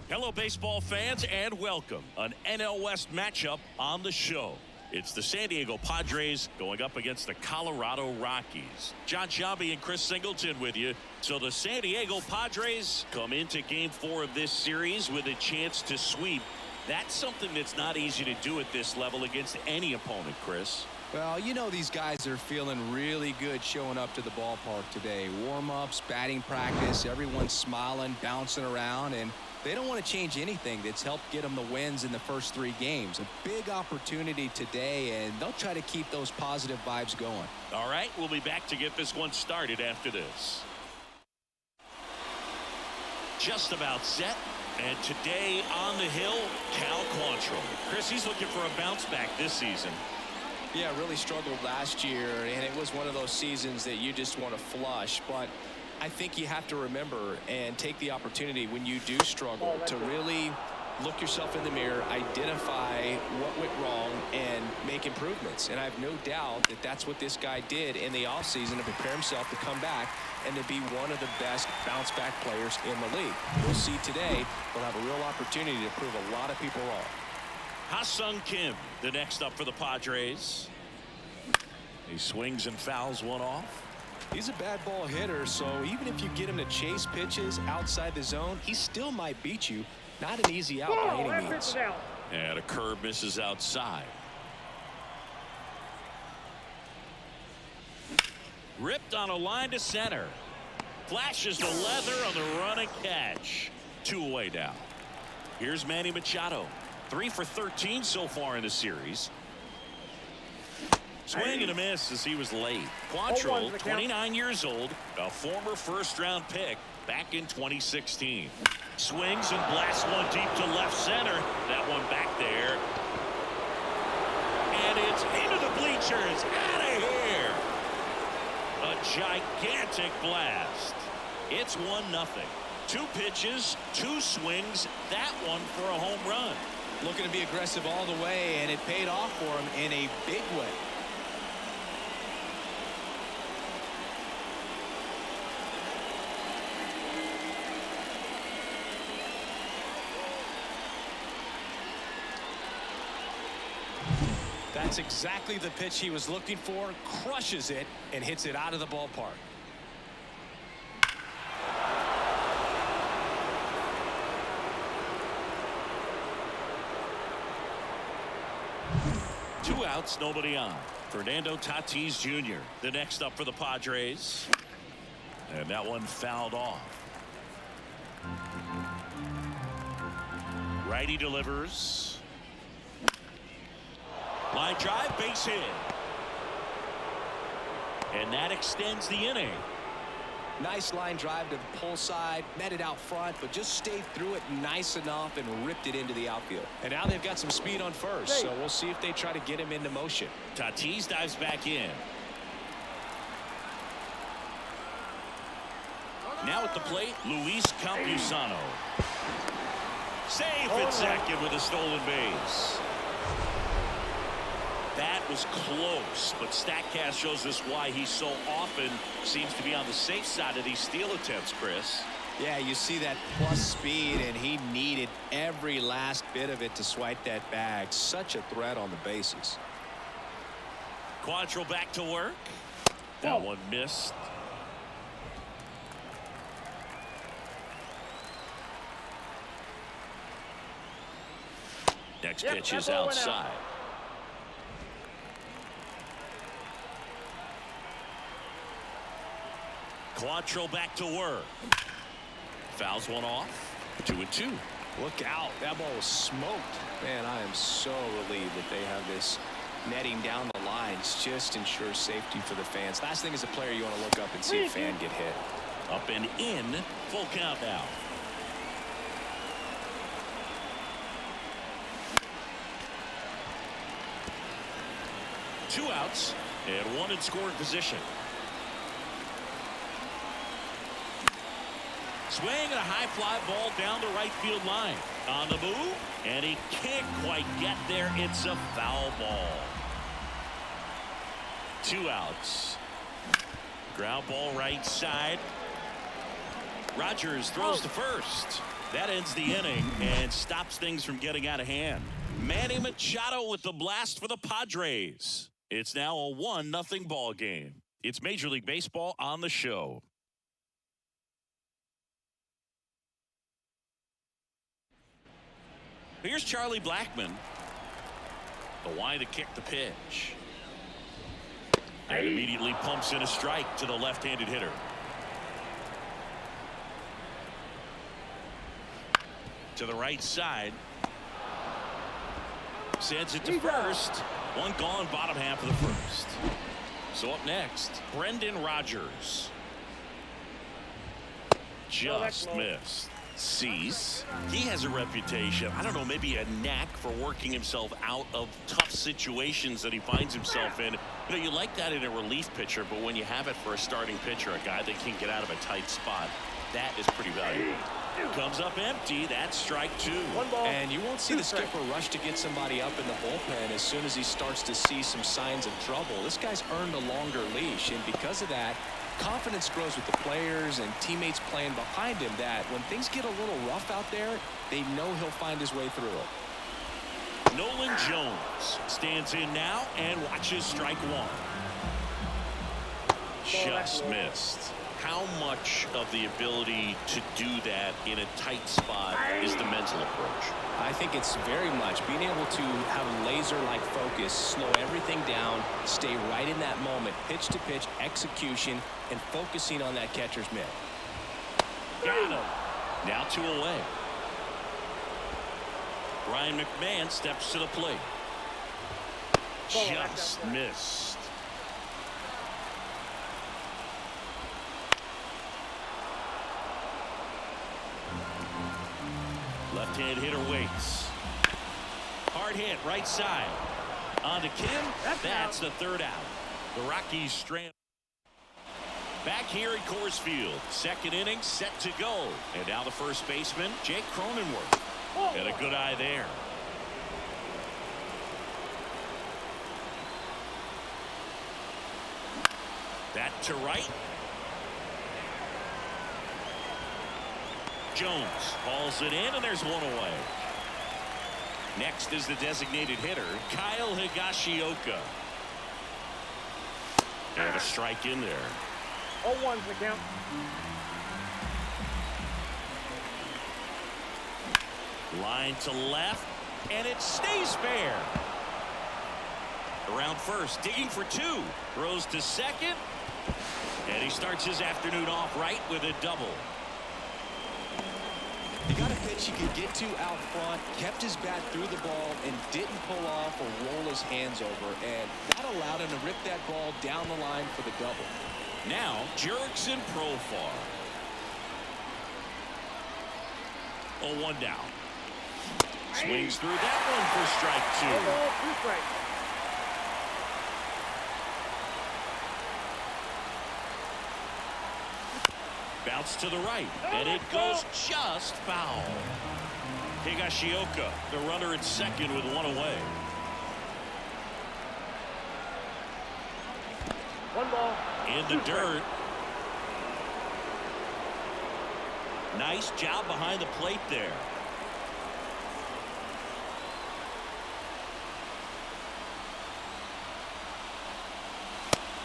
Hello, baseball fans, and welcome. An NL West matchup on the show. It's the San Diego Padres going up against the Colorado Rockies. John Sciambi and Chris Singleton with you. So the San Diego Padres come into Game 4 of this series with a chance to sweep. That's something that's not easy to do at this level against any opponent, Chris. Well, you know these guys are feeling really good showing up to the ballpark today. Warm-ups, batting practice, everyone's smiling, bouncing around, and they don't want to change anything that's helped get them the wins in the first 3 games. A big opportunity today, and they'll try to keep those positive vibes going. All right, we'll be back to get this one started after this. Just about set. And today on the hill, Cal Quantrill. Chris, he's looking for a bounce back this season. Yeah, really struggled last year, and it was one of those seasons that you just want to flush. But I think you have to remember and take the opportunity when you do struggle to really look yourself in the mirror, identify what went wrong, and make improvements. And I have no doubt that that's what this guy did in the offseason to prepare himself to come back and to be one of the best bounce-back players in the league. We'll see today. We'll have a real opportunity to prove a lot of people wrong. Ha-Seong Kim, the next up for the Padres. He swings and fouls one off. He's a bad ball hitter, so even if you get him to chase pitches outside the zone, he still might beat you. Not an easy out by any means. And a curve misses outside. Ripped on a line to center. Flashes the leather on the run and catch. 2 away now. Here's Manny Machado. 3 for 13 so far in the series. Swing and a miss as he was late. Quantrill, 29 years old, a former first-round pick back in 2016. Swings and blasts one deep to left center. That one back there. And it's into the bleachers. Out of here. A gigantic blast. It's 1-0. 2 pitches, 2 swings. That one for a home run. Looking to be aggressive all the way, and it paid off for him in a big way. That's exactly the pitch he was looking for. Crushes it and hits it out of the ballpark. Two outs, nobody on. Fernando Tatis Jr., the next up for the Padres. And that one fouled off. Righty delivers. Line drive, base hit. And that extends the inning. Nice line drive to the pull side, met it out front, but just stayed through it nice enough and ripped it into the outfield. And now they've got some speed on first, so we'll see if they try to get him into motion. Tatis dives back in. Now at the plate, Luis Campusano. Safe at second with a stolen base. That was close, but StatCast shows us why he so often seems to be on the safe side of these steal attempts, Chris. Yeah, you see that plus speed, and he needed every last bit of it to swipe that bag. Such a threat on the bases. Quantrill back to work. That one missed. Next pitch is outside. Quantrill back to work. Fouls one off. 2-2. Look out. That ball was smoked. Man, I am so relieved that they have this netting down the lines. Just ensures safety for the fans. Last thing as a player, you want to look up and see a fan get hit. Up and in. Full count now. Two outs and one in scoring position. Swing and a high fly ball down the right field line. On the move, and he can't quite get there. It's a foul ball. 2 outs. Ground ball right side. Rogers throws to first. That ends the inning and stops things from getting out of hand. Manny Machado with the blast for the Padres. It's now a 1-0 ball game. It's Major League Baseball on the show. Here's Charlie Blackmon. The line to kick the pitch. And immediately pumps in a strike to the left-handed hitter. To the right side. Sends it to first. One gone, bottom half of the first. So up next, Brendan Rodgers. Just missed. Cease. He has a reputation, I don't know, maybe a knack for working himself out of tough situations that he finds himself in. You know, you like that in a relief pitcher, but when you have it for a starting pitcher, a guy that can get out of a tight spot, that is pretty valuable. Comes up empty. That's strike 2. And you won't see the skipper rush to get somebody up in the bullpen as soon as he starts to see some signs of trouble. This guy's earned a longer leash, and because of that, confidence grows with the players and teammates playing behind him, that when things get a little rough out there, they know he'll find his way through it. Nolan Jones stands in now and watches strike 1. Just missed. How much of the ability to do that in a tight spot is the mental approach? I think it's very much being able to have a laser-like focus, slow everything down, stay right in that moment, pitch to pitch execution, and focusing on that catcher's mitt. Got him. Now 2 away. Brian McMahon steps to the plate. Just missed. Left-hand hitter waits. Hard hit, right side. On to Kim. That's the third out. The Rockies strand. Back here at Coors Field. Second inning set to go. And now the first baseman, Jake Cronenworth. Got a good eye there. That to right. Jones hauls it in, and there's 1 away. Next is the designated hitter, Kyle Higashioka. And a strike in there. 0-1's the count. Line to left, and it stays fair. Around first, digging for 2. Throws to second, and he starts his afternoon off right with a double. He got a pitch he could get to out front, kept his bat through the ball, and didn't pull off or roll his hands over, and that allowed him to rip that ball down the line for the double. Now, Jurickson Profar. 0-1 down. Swings through that one for strike 2. 2 strikes. Bounce to the right, and it goes just foul. Higashioka, the runner at second with 1 away. 1 ball. In the dirt. Nice job behind the plate there.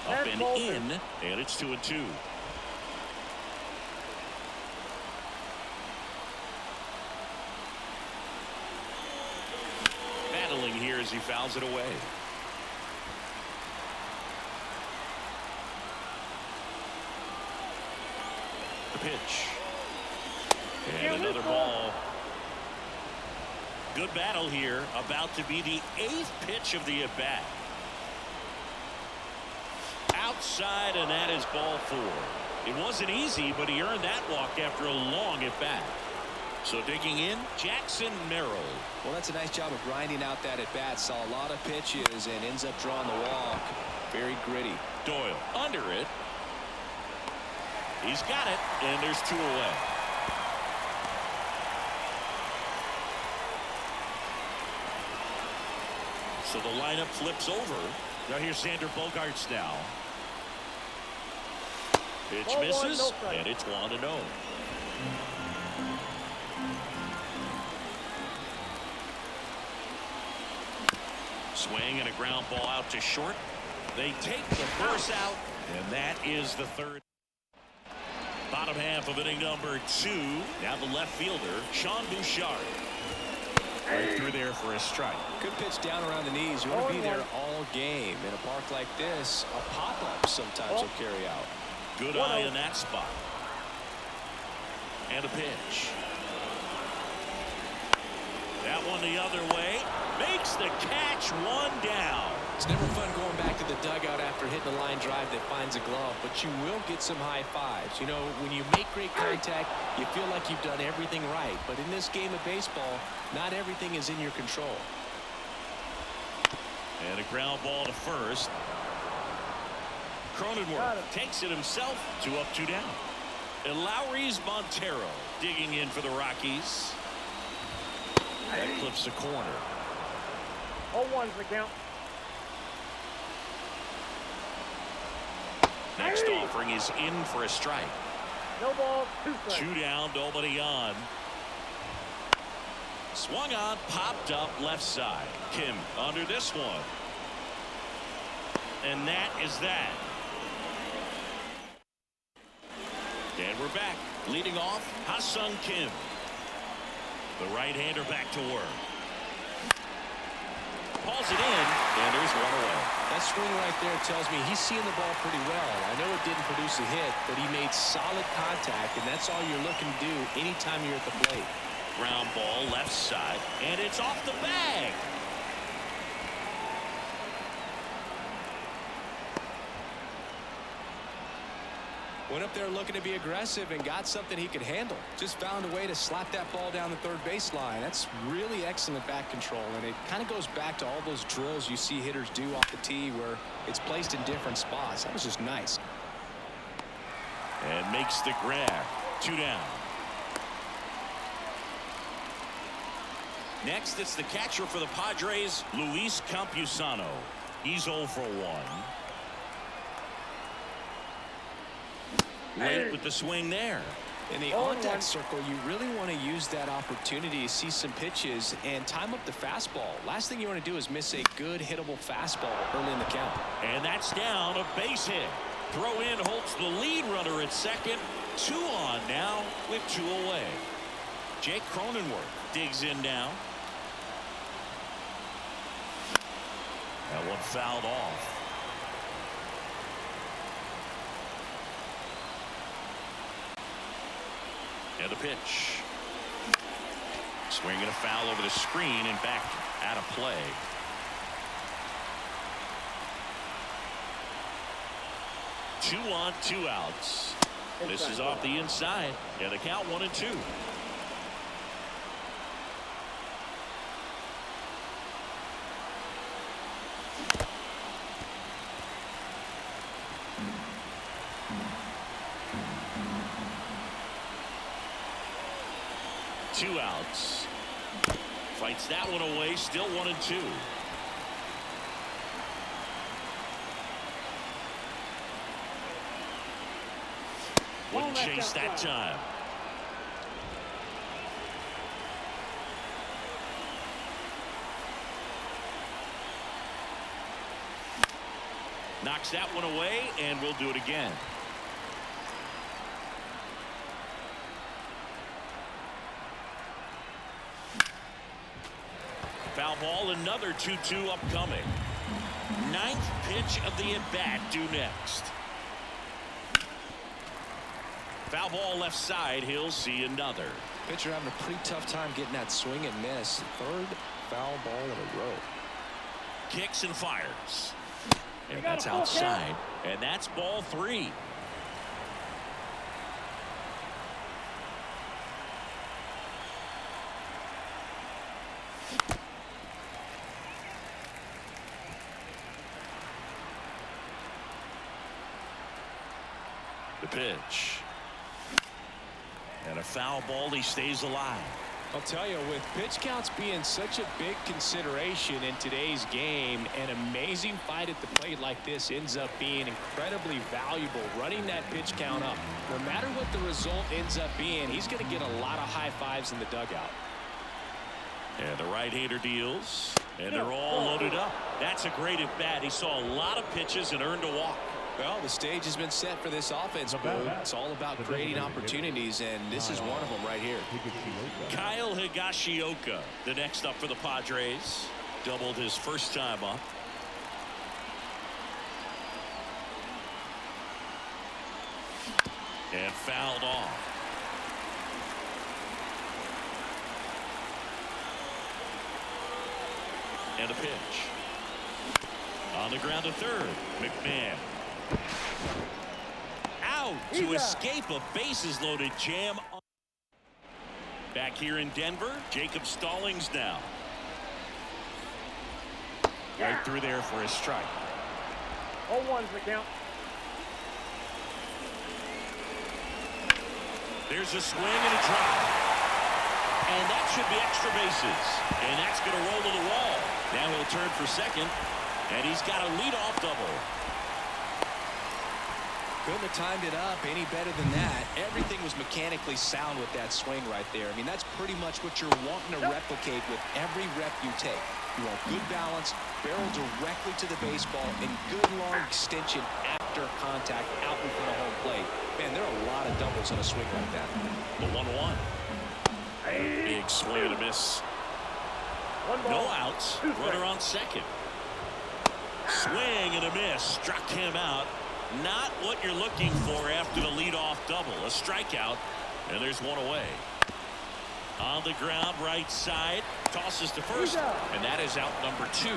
Up and in, and it's 2-2. Battling here as he fouls it away. The pitch. And another ball. Good battle here. About to be the 8th pitch of the at-bat. Outside, and that is ball 4. It wasn't easy, but he earned that walk after a long at-bat. So digging in, Jackson Merrill. Well, that's a nice job of grinding out that at-bat. Saw a lot of pitches and ends up drawing the walk. Very gritty. Doyle under it. He's got it, and there's 2 away. So the lineup flips over. Now here's Xander Bogaerts now. Pitch misses, and it's 1-0. Swing and a ground ball out to short. They take the first out, and that is the third. Bottom half of inning number 2. Now the left fielder, Sean Bouchard. Right through there for a strike. Good pitch down around the knees. You want to be there all game. In a park like this, a pop-up sometimes will carry out. Good eye in that spot. And a pitch. That one the other way. Makes the catch, 1 down. It's never fun going back to the dugout after hitting a line drive that finds a glove, but you will get some high fives. You know, when you make great contact, you feel like you've done everything right. But in this game of baseball, not everything is in your control. And a ground ball to first. Cronenworth takes it himself. 2 up, 2 down. And Lowry's Montero digging in for the Rockies. That clips the corner. 0-1's the count. Next offering is in for a strike. No balls, 2 strikes. 2 down, nobody on. Swung on, popped up left side. Kim under this one. And that is that. And we're back. Leading off, Ha-Seong Kim. The right-hander back to work. Pulls it in, and there's 1 away. That swing right there tells me he's seeing the ball pretty well. I know it didn't produce a hit, but he made solid contact, and that's all you're looking to do anytime you're at the plate. Ground ball left side, and it's off the bag. Went up there looking to be aggressive and got something he could handle. Just found a way to slap that ball down the third baseline. That's really excellent back control, and it kind of goes back to all those drills you see hitters do off the tee where it's placed in different spots. That was just nice. And makes the grab. 2 down. Next, it's the catcher for the Padres, Luis Campusano. He's 0 for 1. Late with the swing there. In the on-deck circle, you really want to use that opportunity to see some pitches and time up the fastball. Last thing you want to do is miss a good hittable fastball early in the count. And that's down, a base hit. Throw in holds the lead runner at second. 2 on now with 2 away. Jake Cronenworth digs in now. That one fouled off. And a pitch. Swinging a foul over the screen and back out of play. Two on, 2 outs. This is off the inside. And the count 1-2. Two outs. Fights that one away. Still 1-2. Wouldn't chase that time. Knocks that one away, and we'll do it again. Foul ball, another 2-2 upcoming. 9th pitch of the at-bat due next. Foul ball left side, he'll see another. Pitcher having a pretty tough time getting that swing and miss. 3rd foul ball in a row. Kicks and fires. And that's outside. And that's ball 3. The pitch. And a foul ball, he stays alive. I'll tell you, with pitch counts being such a big consideration in today's game, an amazing fight at the plate like this ends up being incredibly valuable. Running that pitch count up, no matter what the result ends up being, he's going to get a lot of high fives in the dugout. And the right-hander deals. And they're all loaded up. That's a great at-bat. He saw a lot of pitches and earned a walk. Well, the stage has been set for this offense, Boo. It's all about creating opportunities, and this is one of them right here. Kyle Higashioka, the next up for the Padres. Doubled his first time up. And fouled off. And a pitch. On the ground to third. McMahon. Out to escape a bases-loaded jam. Back here in Denver, Jacob Stallings now. Right through there for a strike. 0-1's the count. There's a swing and a drop. And that should be extra bases. And that's going to roll to the wall. Now he'll turn for second. And he's got a leadoff double. Couldn't have timed it up any better than that. Everything was mechanically sound with that swing right there. I mean, that's pretty much what you're wanting to replicate with every rep you take. You want good balance, barrel directly to the baseball, and good long extension after contact out in front of home plate. Man, there are a lot of doubles on a swing like that. The 1-1. Big swing and a miss. No outs. Runner on second. Swing and a miss. Struck him out. Not what you're looking for after the leadoff double. A strikeout. And there's one away. On the ground, right side. Tosses to first. And that is out number 2.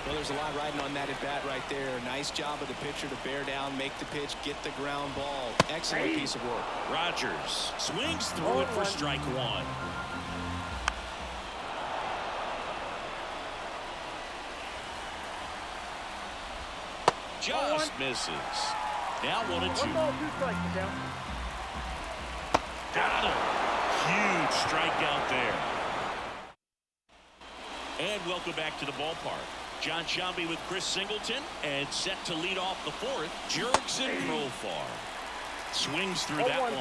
Well, there's a lot riding on that at bat right there. Nice job of the pitcher to bear down, make the pitch, get the ground ball. Excellent piece of work. Rogers swings through it for strike 1. Just misses. Now 1-2. 1 ball, 2 strikes the count. Got him. Huge strikeout there. And welcome back to the ballpark. John Sciambi with Chris Singleton, and set to lead off the 4th, Jurickson Profar. Swings through that one.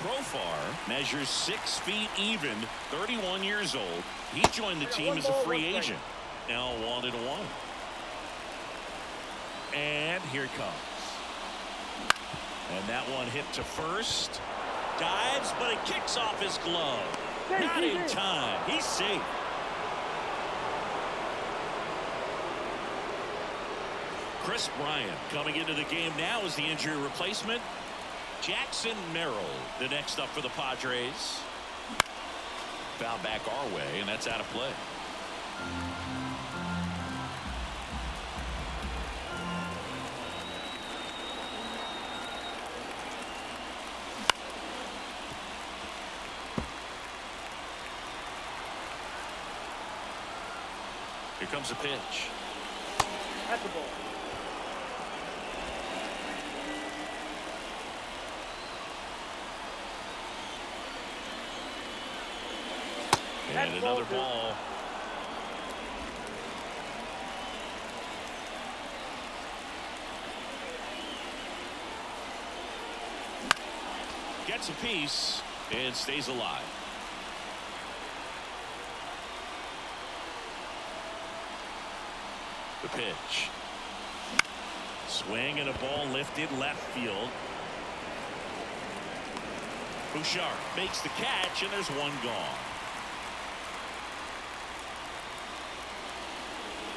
Profar measures 6 feet even, 31 years old. He joined the team as a free agent. Now 1-1. And here it comes. And that one hit to first. Dives, but it kicks off his glove. Not in time. He's safe. Kris Bryant coming into the game now as the injury replacement. Jackson Merrill, the next up for the Padres. Foul back our way, and that's out of play. Here comes a pitch. That's the ball. And another ball. Gets a piece and stays alive. The pitch. Swing and a ball lifted left field. Bouchard makes the catch, and there's one gone.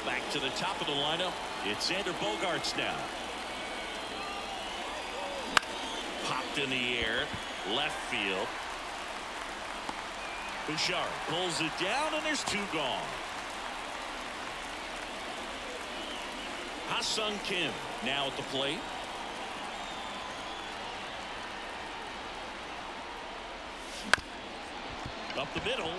Back to the top of the lineup. It's Xander Bogaerts now. Popped in the air. Left field. Bouchard pulls it down, and there's 2 gone. Ha-Seong Kim now at the plate. Up the middle.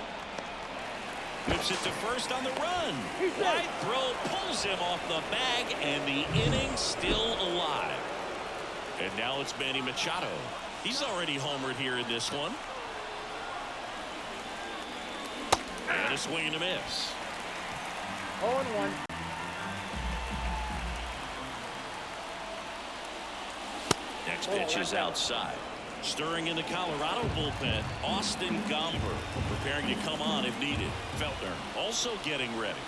Whips it to first on the run. Wide throw pulls him off the bag, and the inning's still alive. And now it's Manny Machado. He's already homered here in this one. And a swing and a miss. 0-1. Next pitch is outside. Stirring in the Colorado bullpen, Austin Gomber preparing to come on if needed. Feltner also getting ready.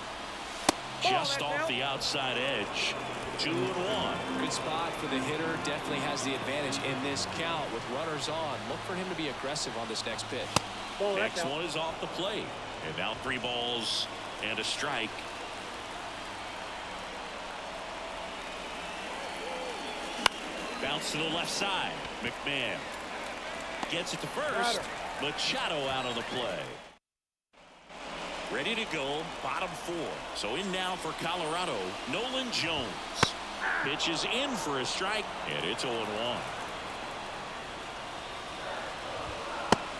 Just off the outside edge. 2-1. Good spot for the hitter. Definitely has the advantage in this count with runners on. Look for him to be aggressive on this next pitch. Next one is off the plate. And now 3 balls and a strike. Bounce to the left side. McMahon gets it to first. Machado out on the play. Ready to go, bottom 4. So in now for Colorado, Nolan Jones. Pitches in for a strike, and it's 0-1.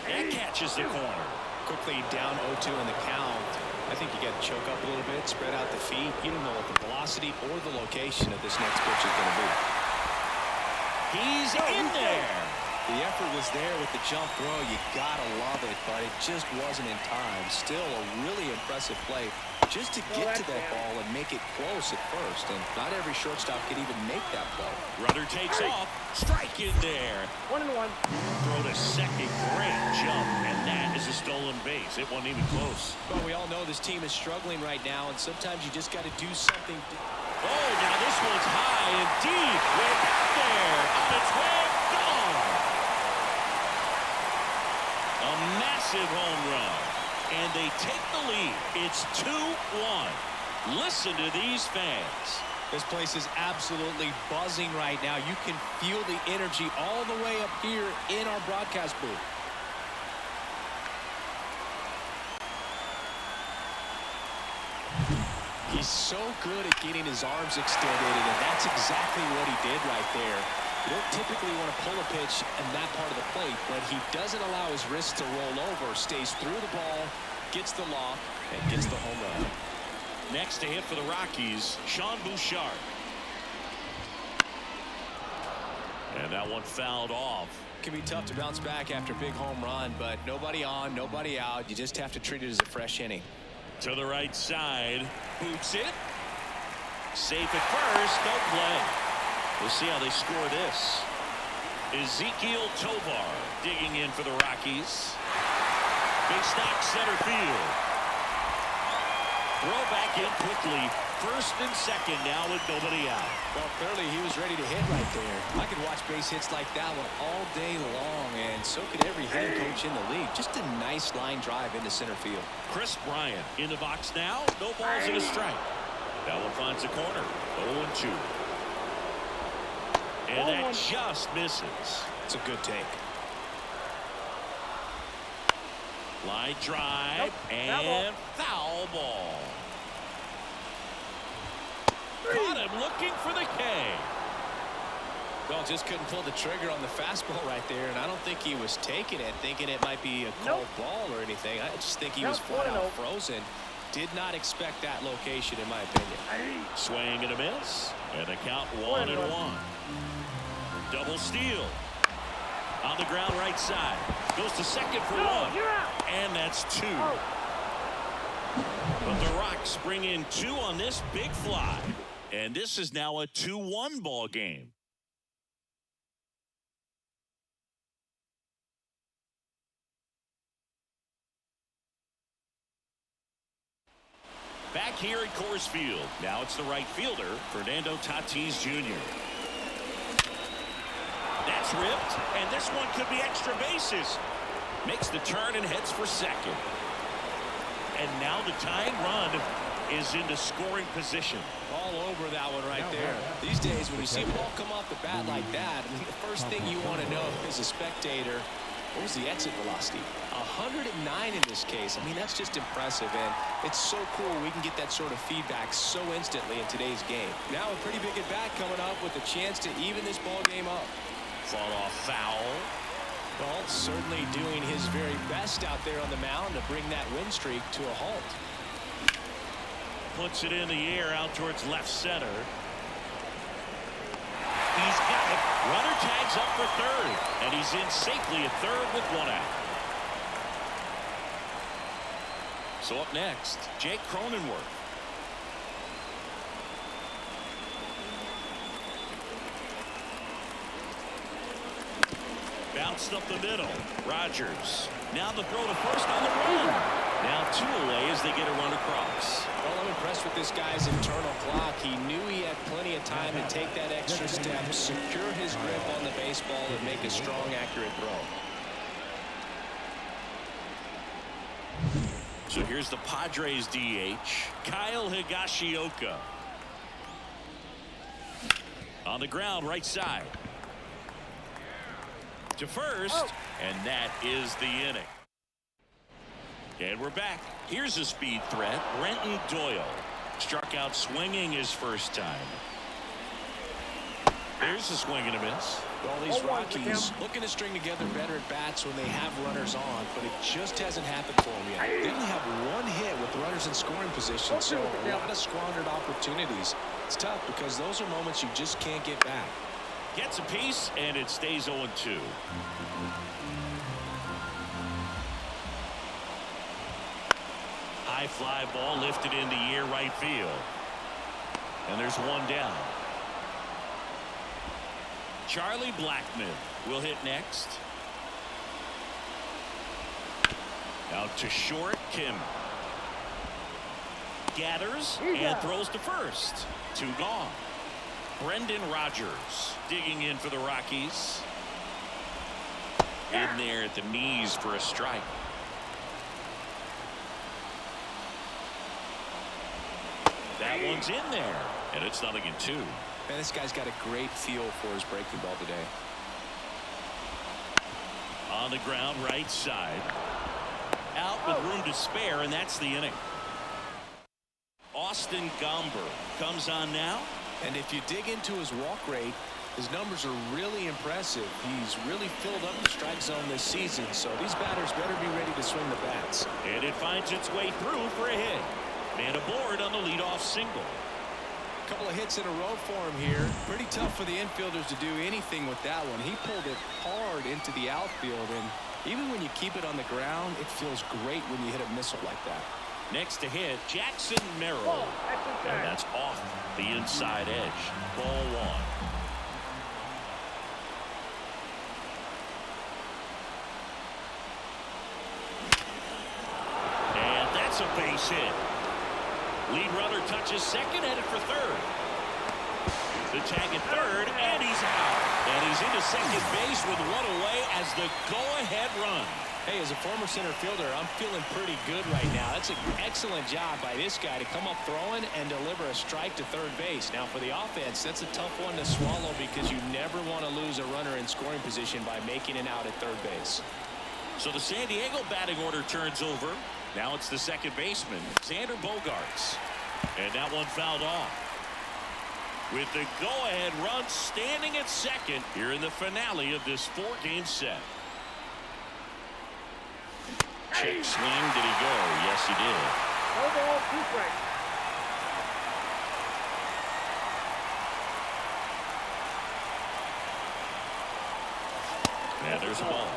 That catches the corner. Quickly down 0-2 in the count. I think you got to choke up a little bit, spread out the feet. You don't know what the velocity or the location of this next pitch is going to be. He's in there. The effort was there with the jump throw. You gotta love it, but it just wasn't in time. Still a really impressive play just to get to that ball and make it close at first. And not every shortstop can even make that play. Runner takes off. Strike in there. 1-1. Throw to second. Great jump. And that is a stolen base. It wasn't even close. But we all know this team is struggling right now, and sometimes you just got to do something. Oh, now this one's high and deep. Way back there. On its way. Gone. A massive home run. And they take the lead. It's 2-1. Listen to these fans. This place is absolutely buzzing right now. You can feel the energy all the way up here in our broadcast booth. He's so good at getting his arms extended, and that's exactly what he did right there. You don't typically want to pull a pitch in that part of the plate, but he doesn't allow his wrist to roll over, stays through the ball, gets the lock, and gets the home run. Next to hit for the Rockies, Sean Bouchard. And that one fouled off. It can be tough to bounce back after a big home run, but nobody on, nobody out. You just have to treat it as a fresh inning. To the right side, boots it. Safe at first, no play. We'll see how they score this. Ezequiel Tovar digging in for the Rockies. Big stock center field. Throw back in quickly. First and second now with nobody out. Well, clearly he was ready to hit right there. I could watch base hits like that one all day long, and so could every hitting coach in the league. Just a nice line drive into center field. Kris Bryant in the box now. No balls and a strike. That one finds the corner. 0-2. And that just misses. It's a good take. Line drive and foul ball. Caught him looking for the K. Well, just couldn't pull the trigger on the fastball right there, and I don't think he was taking it, thinking it might be a called ball or anything. I just think he was flat out frozen. Did not expect that location, in my opinion. Swing and a miss, and the count 1-1. Double steal. On the ground right side. Goes to second for one. And that's 2. But the Rocks bring in 2 on this big fly. And this is now a 2-1 ball game. Back here at Coors Field. Now it's the right fielder, Fernando Tatis Jr. That's ripped, and this one could be extra bases. Makes the turn and heads for second. And now the tying run is into scoring position. All over that one right there. These days, when you see a ball come off the bat like that, I mean, the first thing you want to know as a spectator, what was the exit velocity? 109 in this case. I mean, that's just impressive, and it's so cool we can get that sort of feedback so instantly in today's game. Now a pretty big at-bat coming up with a chance to even this ball game up. Fall off foul. Well, certainly doing his very best out there on the mound to bring that win streak to a halt. Puts it in the air out towards left center. He's got it. Runner tags up for third, and he's in safely at third with 1 out. So up next, Jake Cronenworth. bounced up the middle. Rogers. Now the throw to first on the run. Now 2 away as they get a run across. Well, I'm impressed with this guy's internal clock. He knew he had plenty of time to take that extra step, secure his grip on the baseball, and make a strong, accurate throw. So here's the Padres DH, Kyle Higashioka. On the ground, right side. To first, and that is the inning. And we're back. Here's a speed threat, Brenton Doyle. Struck out swinging his first time. There's a swing and a miss. Well, these Rockies looking to string together better at bats when they have runners on, but it just hasn't happened for them yet. They only have 1 hit with runners in scoring position, so a lot of squandered opportunities. It's tough because those are moments you just can't get back. Gets a piece, and it stays 0-2. High fly ball lifted into near right field. And there's 1 down. Charlie Blackmon will hit next. Out to short, Kim. Gathers and throws to first. 2 gone. Brendan Rodgers digging in for the Rockies. In there at the knees for a strike. That one's in there, and it's 0-2. Man, this guy's got a great feel for his breaking ball today. On the ground, right side. Out with room to spare, and that's the inning. Austin Gomber comes on now. And if you dig into his walk rate, his numbers are really impressive. He's really filled up the strike zone this season, so these batters better be ready to swing the bats. And it finds its way through for a hit. Man aboard on the leadoff single. A couple of hits in a row for him here. Pretty tough for the infielders to do anything with that one. He pulled it hard into the outfield, and even when you keep it on the ground, it feels great when you hit a missile like that. Next to hit, Jackson Merrill. And that's off the inside edge. Ball 1. And that's a base hit. Lead runner touches second, headed for third. The tag at third, and he's out. And he's into second base with 1 away as the go-ahead run. Hey, as a former center fielder, I'm feeling pretty good right now. That's an excellent job by this guy to come up throwing and deliver a strike to third base. Now, for the offense, that's a tough one to swallow because you never want to lose a runner in scoring position by making an out at third base. So the San Diego batting order turns over. Now it's the second baseman, Xander Bogaerts. And that one fouled off. With the go-ahead run standing at second here in the finale of this 4-game set. Check swing. Did he go? Yes, he did. No ball, 2 strikes. And there's a ball.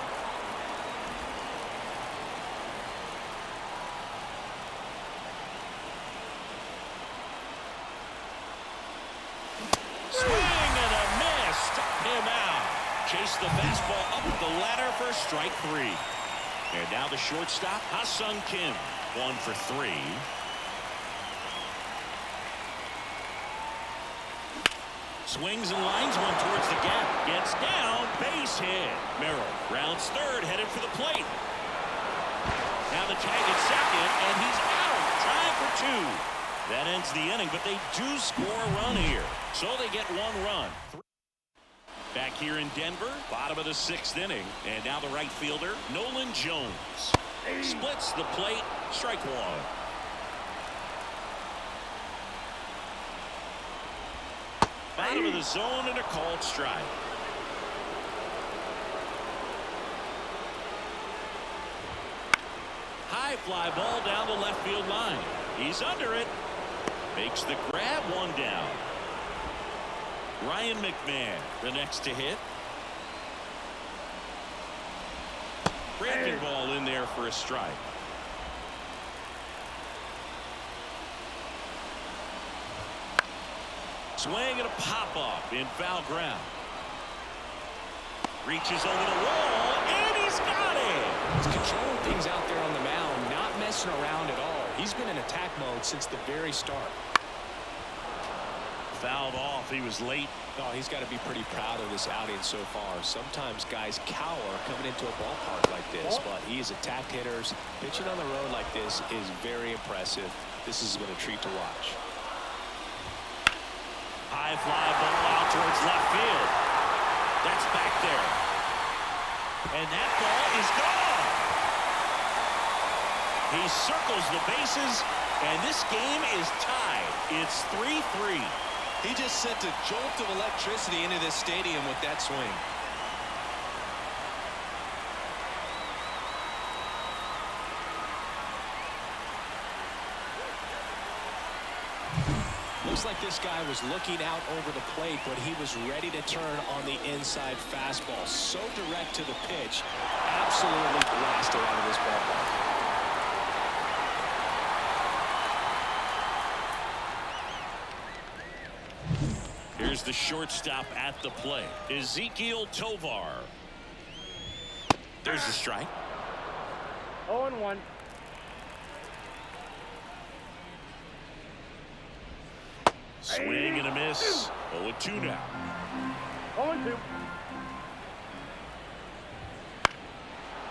Swing and a miss. Struck him out. Chased the fastball up the ladder for strike 3. And now the shortstop, Ha-Seong Kim, 1 for 3. Swings and lines one towards the gap. Gets down, base hit. Merrill rounds third, headed for the plate. Now the tag at second, and he's out. Trying for 2. That ends the inning, but they do score a run here. So they get 1 run. Back here in Denver, bottom of the 6th inning. And now the right fielder, Nolan Jones. Splits the plate, strike 1. Bottom of the zone and a called strike. High fly ball down the left field line. He's under it. Makes the grab, 1 down. Ryan McMahon, the next to hit. Breaking ball in there for a strike. Swing and a pop-up in foul ground. Reaches over the wall, He's got it. He's controlling things out there on the mound, not messing around at all. He's been in attack mode since the very start. Fouled off. He was late. Oh, he's got to be pretty proud of this outing so far. Sometimes guys cower coming into a ballpark like this, but he has attacked hitters. Pitching on the road like this is very impressive. This has been a treat to watch. High fly ball out towards left field. That's back there. And that ball is gone. He circles the bases, and this game is tied. It's 3-3. He just sent a jolt of electricity into this stadium with that swing. Looks like this guy was looking out over the plate, but he was ready to turn on the inside fastball. So direct to the pitch. Absolutely blasted out of this ballpark. Here's the shortstop at the plate, Ezequiel Tovar. There's the strike. 0-1. Swing and a miss. 0-2 now. 0-2.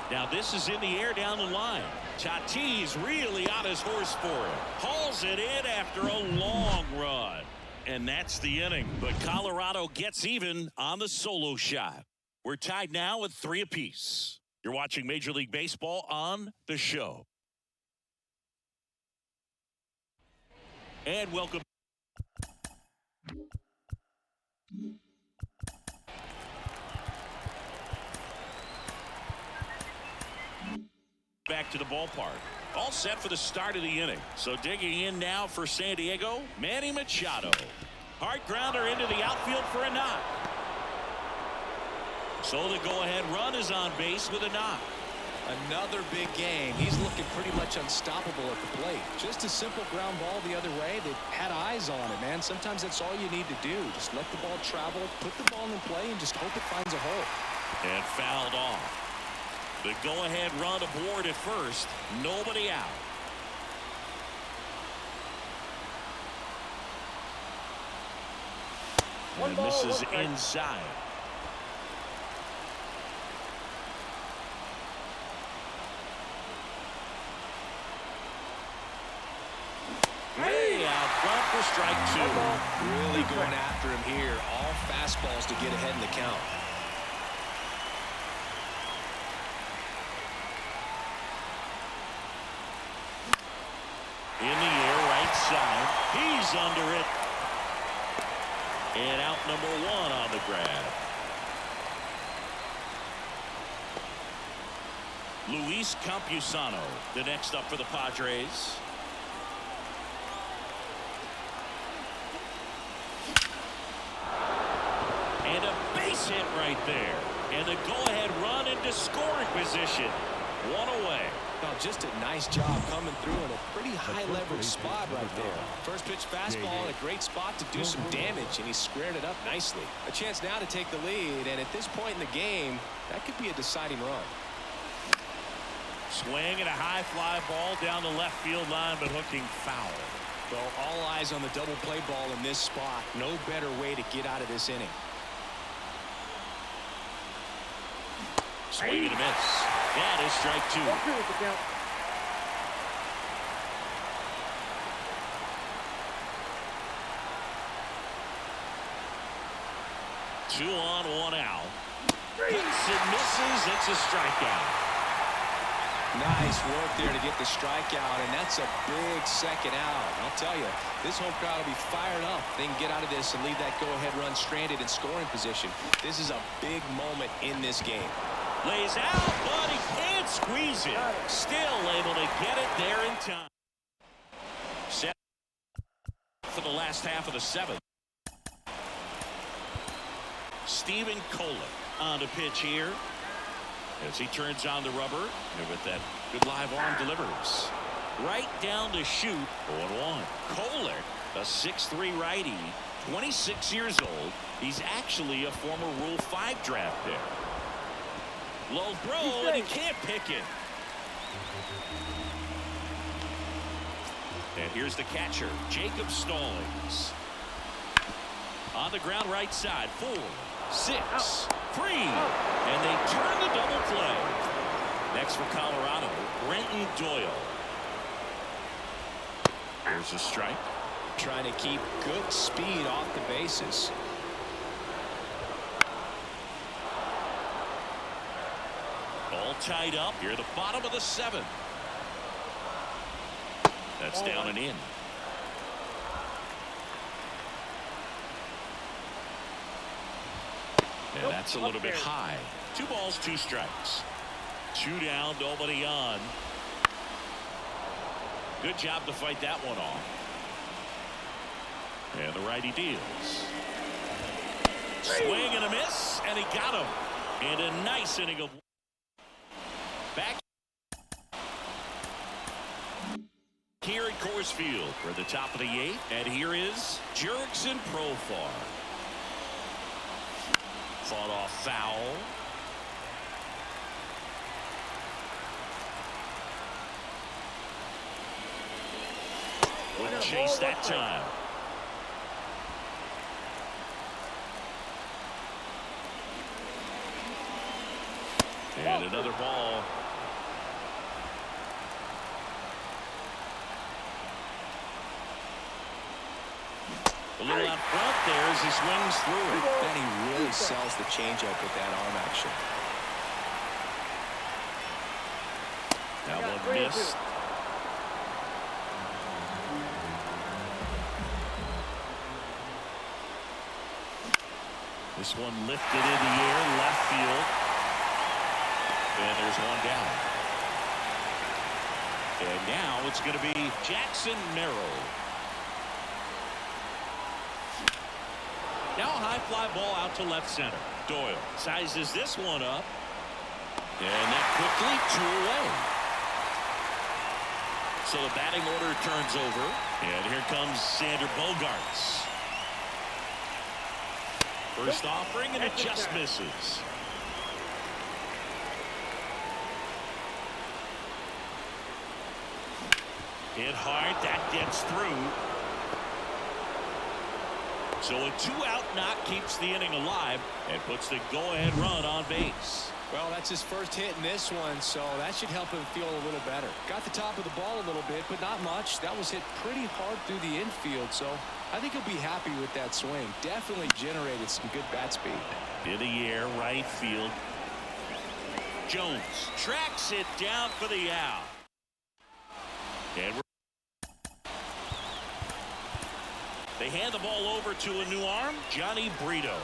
Now this is in the air down the line. Tatis really on his horse for it. Hauls it in after a long run. And that's the inning. But Colorado gets even on the solo shot. We're tied now with 3 apiece. You're watching Major League Baseball on the show. And welcome. Back to the ballpark. All set for the start of the inning. So digging in now for San Diego, Manny Machado. Hard grounder into the outfield for a knock. So the go-ahead run is on base with a knock. Another big game. He's looking pretty much unstoppable at the plate. Just a simple ground ball the other way that had eyes on it, man. Sometimes that's all you need to do. Just let the ball travel, put the ball in play, and just hope it finds a hole. And fouled off. The go-ahead run aboard at first. Nobody out. And this is inside. Way out front for strike 2. Really going after him here. All fastballs to get ahead in the count. In the air, right side. He's under it. And out number 1 on the grab. Luis Campusano, the next up for the Padres. And a base hit right there. And the go-ahead run into scoring position. 1 away. Oh, just a nice job coming through in a pretty high leverage spot right there. First pitch fastball in a great spot to do some damage, and he squared it up nicely. A chance now to take the lead, and at this point in the game, that could be a deciding run. Swing and a high fly ball down the left field line, but hooking foul. Well, all eyes on the double play ball in this spot. No better way to get out of this inning. Swing and a miss. That is strike 2. 2 on, 1 out. Hits and misses. It's a strikeout. Nice work there to get the strikeout, and that's a big second out. I'll tell you, this home crowd will be fired up. They can get out of this and leave that go-ahead run stranded in scoring position. This is a big moment in this game. Lays out, but he can't squeeze it. Still able to get it there in time. Set for the last half of the 7th. Steven Kolick on to pitch here as he turns on the rubber, and with that good live arm delivers right down to shoot. 0-1. Kolick, a 6'3" righty, 26 years old. He's actually a former Rule 5 draft pick. Low throw, and he can't pick it. And here's the catcher, Jacob Stallings. On the ground right side, 4, 6, 3. And they turn the double play. Next for Colorado, Brenton Doyle. Here's a strike. Trying to keep good speed off the bases. All tied up here at the bottom of the 7th. That's down and in. And that's a little bit high. 2 balls, 2 strikes. 2 down, nobody on. Good job to fight that one off. And the righty deals. Swing and a miss, and he got him. And a nice inning of back here at Coors Field for the top of the 8th. And here is Jurickson Profar. Fought off foul. Wouldn't chase that time. And another ball. A little out front there as he swings through it. Then he really sells the changeup with that arm action. That one missed. This one lifted in the air, left field. And there's one down. And now it's going to be Jackson Merrill. Now a high fly ball out to left center. Doyle sizes this one up. And that quickly 2 away. So the batting order turns over. And here comes Sander Bogaerts. First offering, and it just misses. Hit hard, that gets through. So a 2-out knock keeps the inning alive and puts the go-ahead run on base. Well, that's his first hit in this one, so that should help him feel a little better. Got the top of the ball a little bit, but not much. That was hit pretty hard through the infield, so I think he'll be happy with that swing. Definitely generated some good bat speed. In the air, right field. Jones tracks it down for the out. And they hand the ball over to a new arm, Johnny Brito.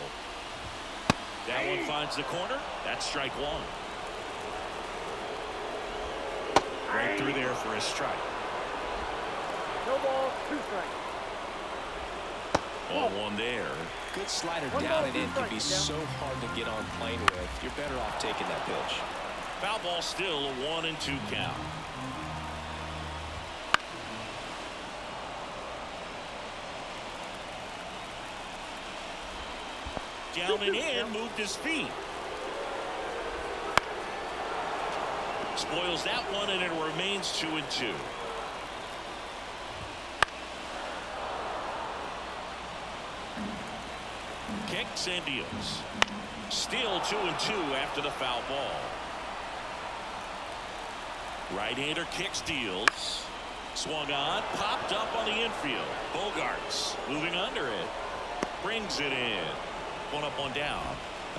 That one finds the corner. That's strike 1. Right through there for a strike. No ball, 2 strikes. Ball 1 there. Good slider down and in can be so hard to get on plane with. You're better off taking that pitch. Foul ball still a 1-2 count. Down and in, moved his feet. Spoils that one, and it remains 2-2. Kicks and deals. Still 2-2 after the foul ball. Right-hander kicks, deals. Swung on, popped up on the infield. Bogaerts moving under it. Brings it in. 1 up, 1 down.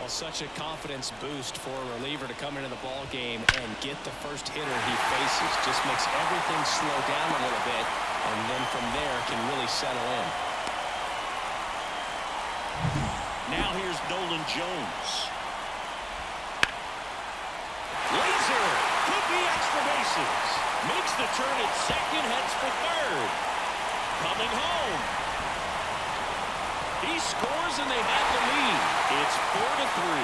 Well, such a confidence boost for a reliever to come into the ball game and get the first hitter he faces. Just makes everything slow down a little bit, and then from there can really settle in. Now here's Nolan Jones. Laser could be extra bases. Makes the turn at second, heads for third. Coming home. He scores and they have the lead. It's 4-3.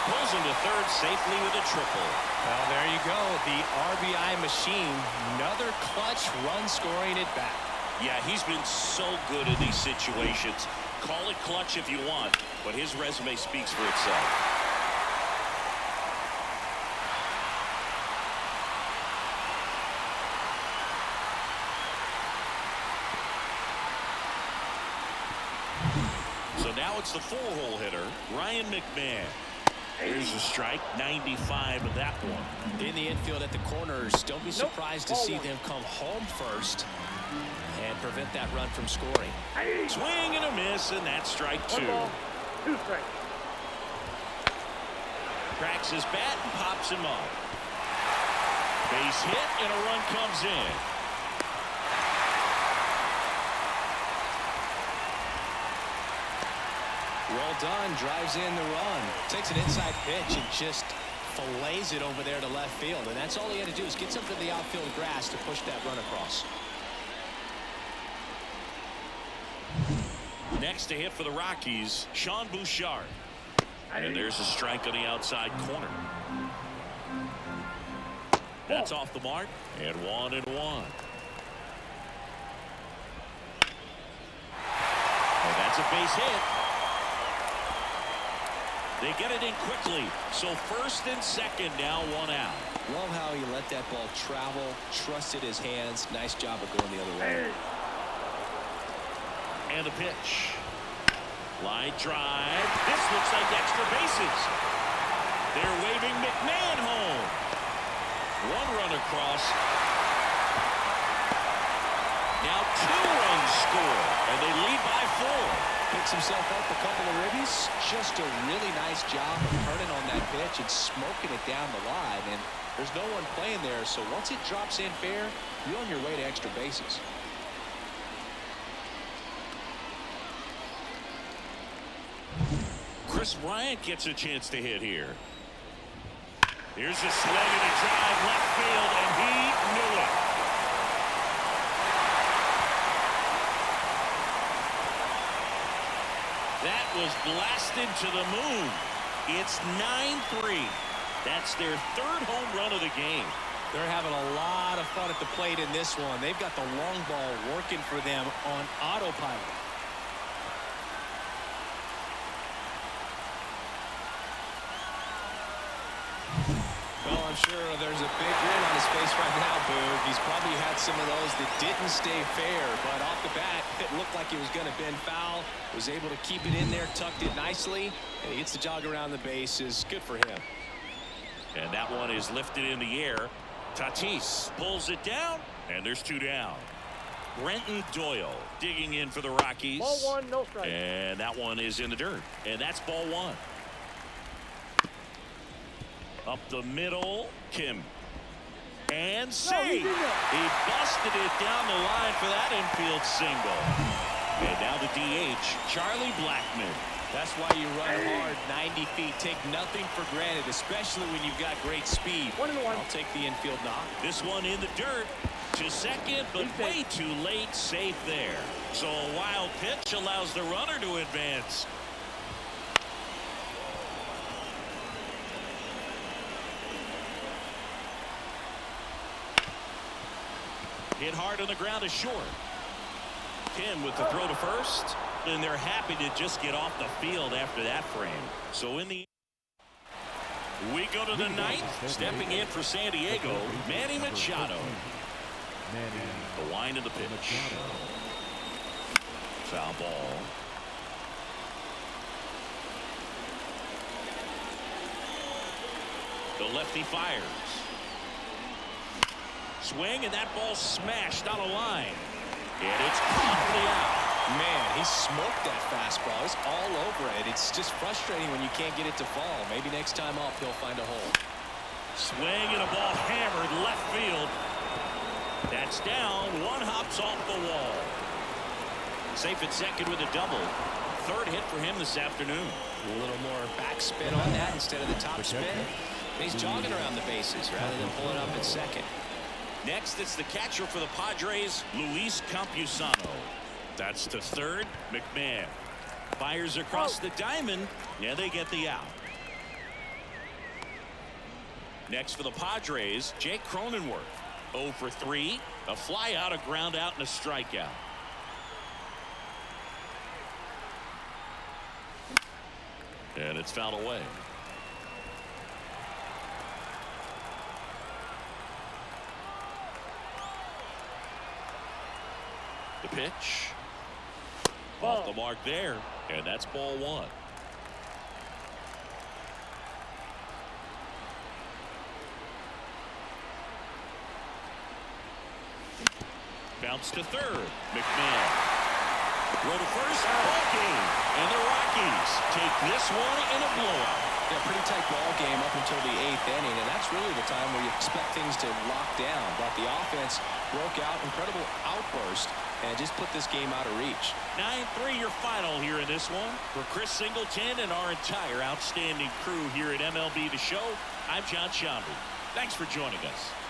Pulls into third safely with a triple. Well, there you go. The RBI machine. Another clutch run scoring at bat. Yeah, he's been so good in these situations. Call it clutch if you want, but his resume speaks for itself. So now it's the 4-hole hitter, Ryan McMahon. Here's a strike, 95 of that one. In the infield at the corners, don't be surprised to see them come home first and prevent that run from scoring. Swing and a miss, and that's strike 2. 2 strikes. Cracks his bat and pops him up. Base hit, and a run comes in. Well done, drives in the run. Takes an inside pitch and just fillets it over there to left field. And that's all he had to do is get something to the outfield grass to push that run across. Next to hit for the Rockies, Sean Bouchard. And there's a strike on the outside corner. That's off the mark, and 1-1. And that's a base hit. They get it in quickly. So first and second, now 1 out. Love how he let that ball travel, trusted his hands. Nice job of going the other way. And the pitch. Line drive. This looks like extra bases. They're waving McMahon home. 1 run across. Now 2 runs score, and they lead by 4. Picks himself up a couple of ribbies. Just a really nice job of turning on that pitch and smoking it down the line. And there's no one playing there, so once it drops in fair, you're on your way to extra bases. Kris Bryant gets a chance to hit here. Here's a swing and a drive left field, and he knew it. That was blasted to the moon. It's 9-3. That's their 3rd home run of the game. They're having a lot of fun at the plate in this one. They've got the long ball working for them on autopilot. Well, I'm sure there's a big grin on his face right now, Boog. He's probably had some of those that didn't stay fair, but off the bat, it looked like it was going to bend foul. Was able to keep it in there, tucked it nicely, and he gets the jog around the bases. Good for him. And that one is lifted in the air. Tatis pulls it down, and there's 2 down. Brenton Doyle digging in for the Rockies. Ball 1, no strike. And that one is in the dirt. And that's ball 1. Up the middle, Kim. And save. He busted it down the line for that infield single. And now the DH, Charlie Blackmon. That's why you run hard 90 feet. Take nothing for granted, especially when you've got great speed. 1-1. I'll take the infield knock. This one in the dirt to second, but way too late. Safe there. So a wild pitch allows the runner to advance. Hit hard on the ground is short. Kim with the throw to first, and they're happy to just get off the field after that frame. So in the we go to the 9th. Stepping in for San Diego, Manny Machado. The wind of the pitch. Foul ball. The lefty fires. Swing, and that ball smashed on a line. And it's promptly out. Man, he smoked that fastball. It's all over it. It's just frustrating when you can't get it to fall. Maybe next time up he'll find a hole. Swing and a ball hammered left field. That's down. 1 hops off the wall. Safe at second with a double. 3rd hit for him this afternoon. A little more backspin on that instead of the top spin. He's jogging around the bases rather than pulling up at second. Next, it's the catcher for the Padres, Luis Campusano. That's to 3rd, McMahon. Fires across the diamond. Yeah, they get the out. Next for the Padres, Jake Cronenworth. 0 for 3. A fly out, a ground out, and a strikeout. And it's fouled away. The pitch. Off the mark there, and that's ball one. Bounce to third. McMahon. Throw to first. Ball game. And the Rockies take this one in a blowout. Yeah, pretty tight ball game up until the 8th inning, and that's really the time where you expect things to lock down. But the offense broke out, incredible outburst, and just put this game out of reach. 9-3 your final here in this one. For Kris Singleton and our entire outstanding crew here at MLB The Show, I'm John Sciambi. Thanks for joining us.